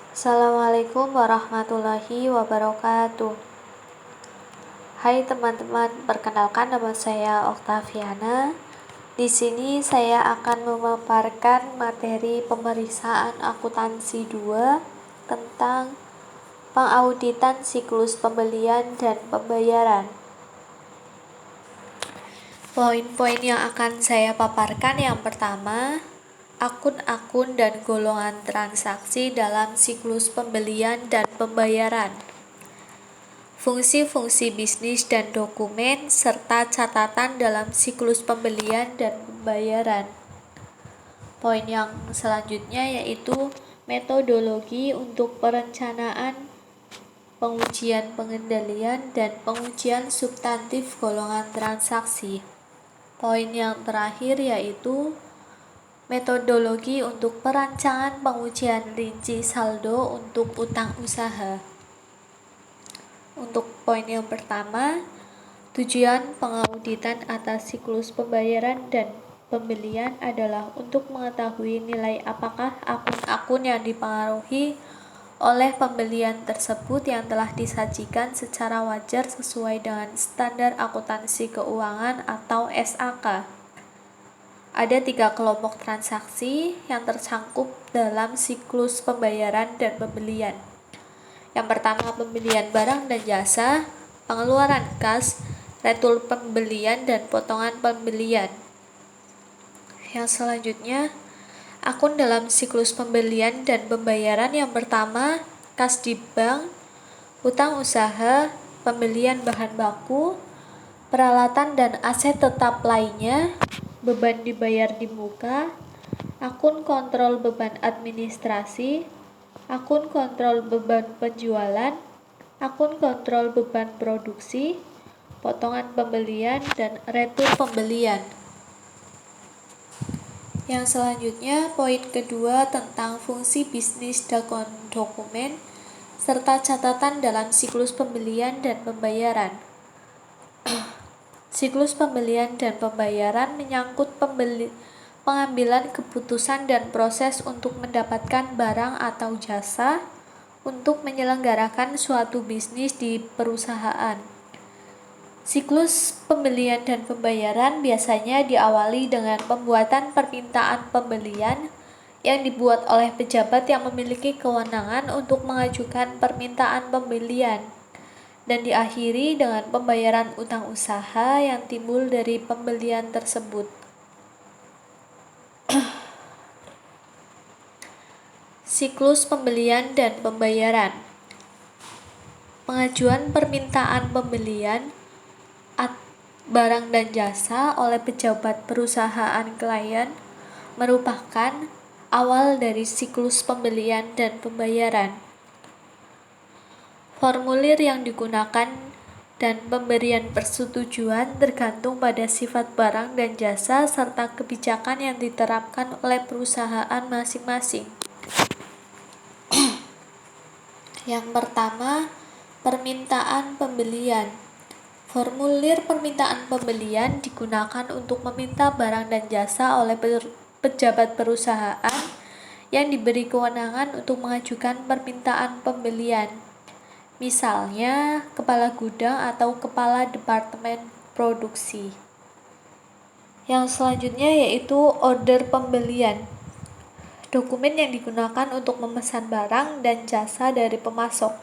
Assalamualaikum warahmatullahi wabarakatuh. Hai teman-teman, perkenalkan nama saya Oktaviana. Di sini saya akan memaparkan materi pemeriksaan akuntansi 2 tentang pengauditan siklus pembelian dan pembayaran. Poin-poin yang akan saya paparkan yang pertama, akun-akun dan golongan transaksi dalam siklus pembelian dan pembayaran. Fungsi-fungsi bisnis dan dokumen serta catatan dalam siklus pembelian dan pembayaran. Poin yang selanjutnya yaitu metodologi untuk perencanaan, pengujian pengendalian, dan pengujian substantif golongan transaksi. Poin yang terakhir yaitu metodologi untuk perancangan pengujian rinci saldo untuk utang usaha. Untuk poin yang pertama, tujuan pengauditan atas siklus pembayaran dan pembelian adalah untuk mengetahui nilai apakah akun-akun yang dipengaruhi oleh pembelian tersebut yang telah disajikan secara wajar sesuai dengan standar akuntansi keuangan atau SAK. Ada 3 kelompok transaksi yang tersangkut dalam siklus pembayaran dan pembelian. Yang pertama, pembelian barang dan jasa, pengeluaran kas, retur pembelian, dan potongan pembelian. Yang selanjutnya, akun dalam siklus pembelian dan pembayaran. Yang pertama, kas di bank, utang usaha, pembelian bahan baku, peralatan dan aset tetap lainnya, beban dibayar di muka, akun kontrol beban administrasi, akun kontrol beban penjualan, akun kontrol beban produksi, potongan pembelian, dan retur pembelian. Yang selanjutnya, poin kedua tentang fungsi bisnis dokumen serta catatan dalam siklus pembelian dan pembayaran. Siklus pembelian dan pembayaran menyangkut pengambilan keputusan dan proses untuk mendapatkan barang atau jasa untuk menyelenggarakan suatu bisnis di perusahaan. Siklus pembelian dan pembayaran biasanya diawali dengan pembuatan permintaan pembelian yang dibuat oleh pejabat yang memiliki kewenangan untuk mengajukan permintaan pembelian dan diakhiri dengan pembayaran utang usaha yang timbul dari pembelian tersebut. Siklus pembelian dan pembayaran. Pengajuan permintaan pembelian barang dan jasa oleh pejabat perusahaan klien merupakan awal dari siklus pembelian dan pembayaran. Formulir yang digunakan dan pemberian persetujuan tergantung pada sifat barang dan jasa serta kebijakan yang diterapkan oleh perusahaan masing-masing. Yang pertama, permintaan pembelian. Formulir permintaan pembelian digunakan untuk meminta barang dan jasa oleh pejabat perusahaan yang diberi kewenangan untuk mengajukan permintaan pembelian. Misalnya, kepala gudang atau kepala departemen produksi. Yang selanjutnya yaitu order pembelian. Dokumen yang digunakan untuk memesan barang dan jasa dari pemasok.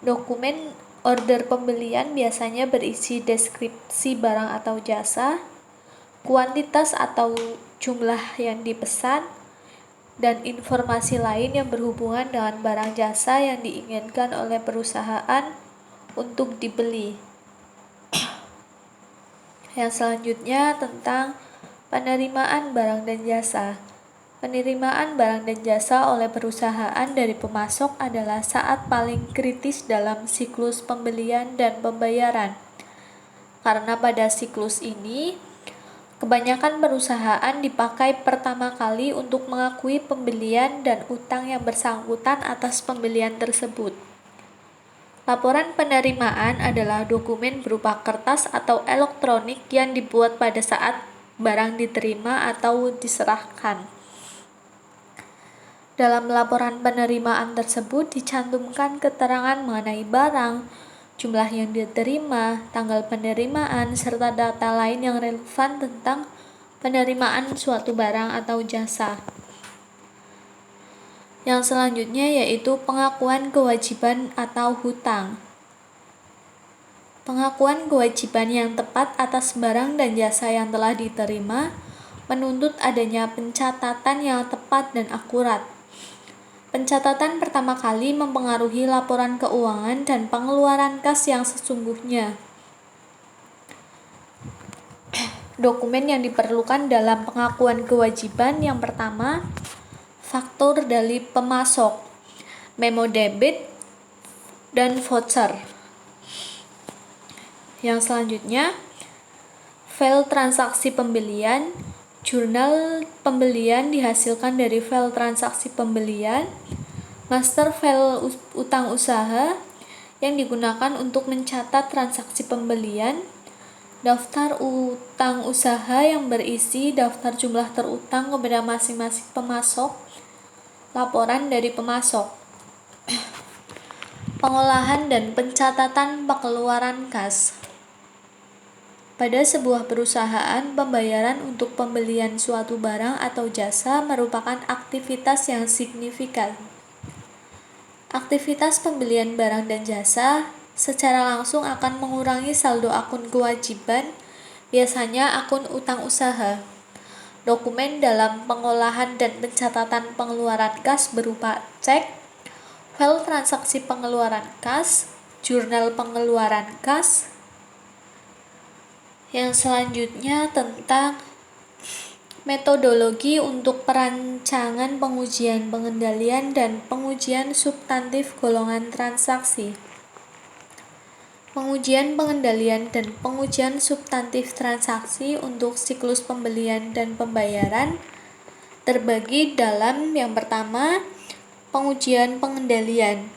Dokumen order pembelian biasanya berisi deskripsi barang atau jasa, kuantitas atau jumlah yang dipesan, dan informasi lain yang berhubungan dengan barang jasa yang diinginkan oleh perusahaan untuk dibeli. Yang selanjutnya tentang penerimaan barang dan jasa. Penerimaan barang dan jasa oleh perusahaan dari pemasok adalah saat paling kritis dalam siklus pembelian dan pembayaran. Karena pada siklus ini, kebanyakan perusahaan dipakai pertama kali untuk mengakui pembelian dan utang yang bersangkutan atas pembelian tersebut. Laporan penerimaan adalah dokumen berupa kertas atau elektronik yang dibuat pada saat barang diterima atau diserahkan. Dalam laporan penerimaan tersebut dicantumkan keterangan mengenai barang, jumlah yang diterima, tanggal penerimaan, serta data lain yang relevan tentang penerimaan suatu barang atau jasa. Yang selanjutnya yaitu pengakuan kewajiban atau hutang. Pengakuan kewajiban yang tepat atas barang dan jasa yang telah diterima menuntut adanya pencatatan yang tepat dan akurat. Pencatatan pertama kali mempengaruhi laporan keuangan dan pengeluaran kas yang sesungguhnya. Dokumen yang diperlukan dalam pengakuan kewajiban yang pertama, faktur dari pemasok, memo debit, dan voucher. Yang selanjutnya, file transaksi pembelian. Jurnal pembelian dihasilkan dari file transaksi pembelian, master file utang usaha yang digunakan untuk mencatat transaksi pembelian, daftar utang usaha yang berisi daftar jumlah terutang kepada masing-masing pemasok, laporan dari pemasok, pengolahan dan pencatatan pengeluaran kas. Pada sebuah perusahaan, pembayaran untuk pembelian suatu barang atau jasa merupakan aktivitas yang signifikan. Aktivitas pembelian barang dan jasa secara langsung akan mengurangi saldo akun kewajiban, biasanya akun utang usaha. Dokumen dalam pengolahan dan pencatatan pengeluaran kas berupa cek, file transaksi pengeluaran kas, jurnal pengeluaran kas. Yang selanjutnya tentang metodologi untuk perancangan pengujian pengendalian dan pengujian substantif golongan transaksi. Pengujian pengendalian dan pengujian substantif transaksi untuk siklus pembelian dan pembayaran terbagi dalam yang pertama, pengujian pengendalian.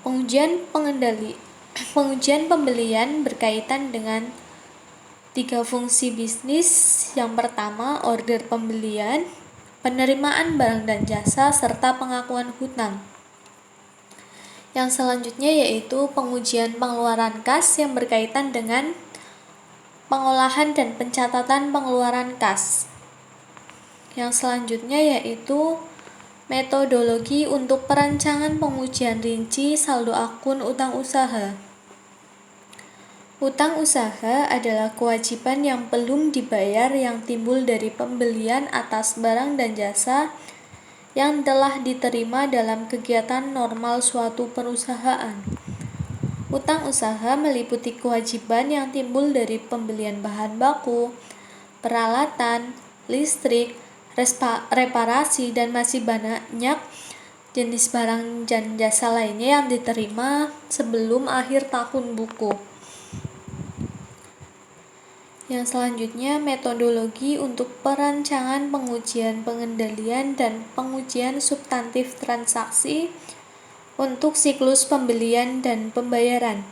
Pengujian pembelian berkaitan dengan 3 fungsi bisnis. Yang pertama, order pembelian, penerimaan barang dan jasa, serta pengakuan hutang. Yang selanjutnya yaitu pengujian pengeluaran kas yang berkaitan dengan pengolahan dan pencatatan pengeluaran kas. Yang selanjutnya yaitu metodologi untuk perancangan pengujian rinci saldo akun utang usaha. Utang usaha adalah kewajiban yang belum dibayar yang timbul dari pembelian atas barang dan jasa yang telah diterima dalam kegiatan normal suatu perusahaan. Utang usaha meliputi kewajiban yang timbul dari pembelian bahan baku, peralatan, listrik, reparasi, dan masih banyak jenis barang dan jasa lainnya yang diterima sebelum akhir tahun buku. Yang selanjutnya, metodologi untuk perancangan pengujian pengendalian dan pengujian substantif transaksi untuk siklus pembelian dan pembayaran.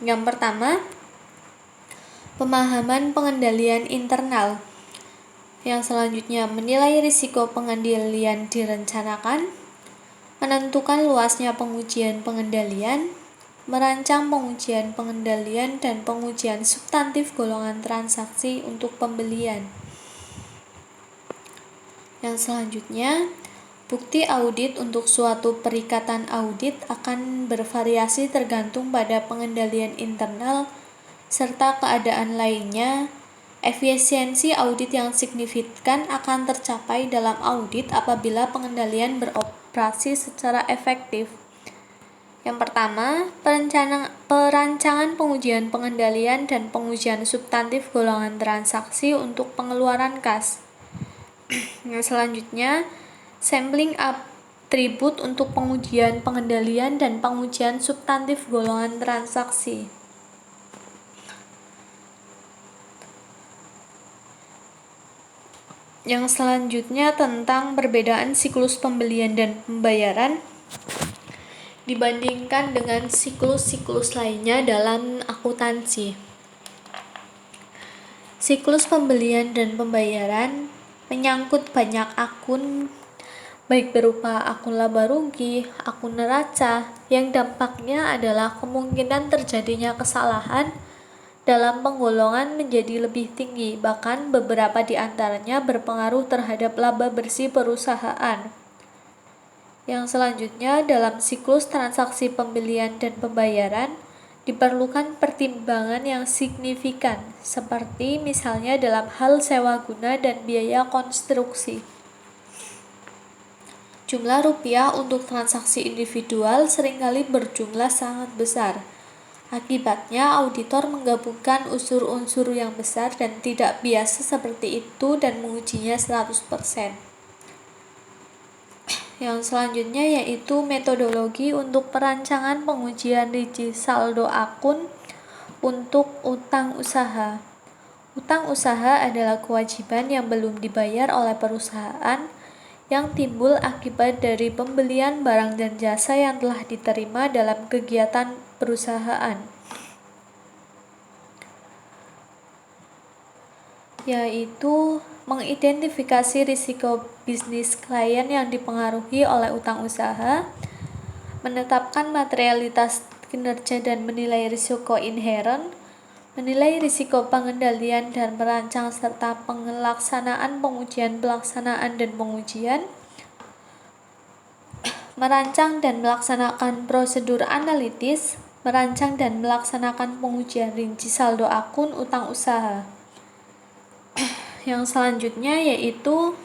Yang pertama, pemahaman pengendalian internal. Yang selanjutnya, menilai risiko pengendalian direncanakan, menentukan luasnya pengujian pengendalian, merancang pengujian pengendalian dan pengujian substantif golongan transaksi untuk pembelian. Yang selanjutnya, bukti audit untuk suatu perikatan audit akan bervariasi tergantung pada pengendalian internal serta keadaan lainnya. Efisiensi audit yang signifikan akan tercapai dalam audit apabila pengendalian beroperasi secara efektif. Yang pertama, perancangan pengujian pengendalian dan pengujian substantif golongan transaksi untuk pengeluaran kas. Yang selanjutnya, sampling atribut untuk pengujian pengendalian dan pengujian substantif golongan transaksi. Yang selanjutnya tentang perbedaan siklus pembelian dan pembayaran dibandingkan dengan siklus-siklus lainnya dalam akuntansi. Siklus pembelian dan pembayaran menyangkut banyak akun baik berupa akun laba rugi, akun neraca, yang dampaknya adalah kemungkinan terjadinya kesalahan dalam penggolongan menjadi lebih tinggi, bahkan beberapa di antaranya berpengaruh terhadap laba bersih perusahaan. Yang selanjutnya, dalam siklus transaksi pembelian dan pembayaran, diperlukan pertimbangan yang signifikan, seperti misalnya dalam hal sewa guna dan biaya konstruksi. Jumlah rupiah untuk transaksi individual seringkali berjumlah sangat besar. Akibatnya, auditor menggabungkan unsur-unsur yang besar dan tidak biasa seperti itu dan mengujinya 100%. Yang selanjutnya yaitu metodologi untuk perancangan pengujian riji saldo akun untuk utang usaha. Utang usaha adalah kewajiban yang belum dibayar oleh perusahaan yang timbul akibat dari pembelian barang dan jasa yang telah diterima dalam kegiatan perusahaan, yaitu mengidentifikasi risiko bisnis klien yang dipengaruhi oleh utang usaha, menetapkan materialitas kinerja dan menilai risiko inheren, menilai risiko pengendalian dan merancang serta pelaksanaan pengujian pelaksanaan dan pengujian, merancang dan melaksanakan prosedur analitis, merancang dan melaksanakan pengujian rinci saldo akun utang usaha. Yang selanjutnya yaitu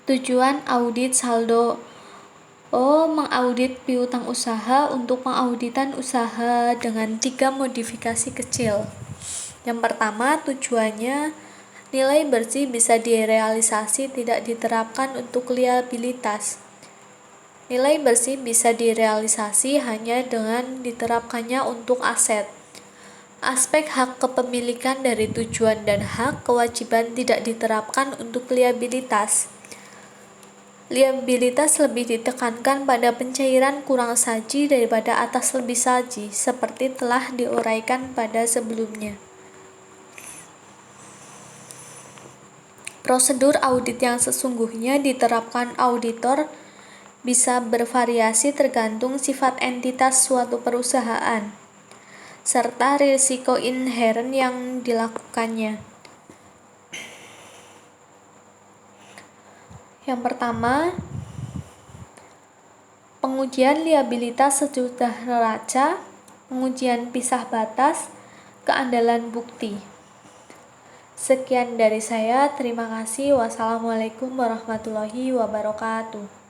tujuan audit saldo. Mengaudit piutang usaha untuk pengauditan usaha dengan 3 modifikasi kecil. Yang pertama, tujuannya nilai bersih bisa direalisasi tidak diterapkan untuk liabilitas. Nilai bersih bisa direalisasi hanya dengan diterapkannya untuk aset. Aspek hak kepemilikan dari tujuan dan hak kewajiban tidak diterapkan untuk liabilitas. Liabilitas lebih ditekankan pada pencairan kurang saji daripada atas lebih saji, seperti telah diuraikan pada sebelumnya. Prosedur audit yang sesungguhnya diterapkan auditor bisa bervariasi tergantung sifat entitas suatu perusahaan serta risiko inheren yang dilakukannya. Yang pertama, pengujian liabilitas sesudah neraca, pengujian pisah batas, keandalan bukti. Sekian dari saya, terima kasih. Wassalamualaikum warahmatullahi wabarakatuh.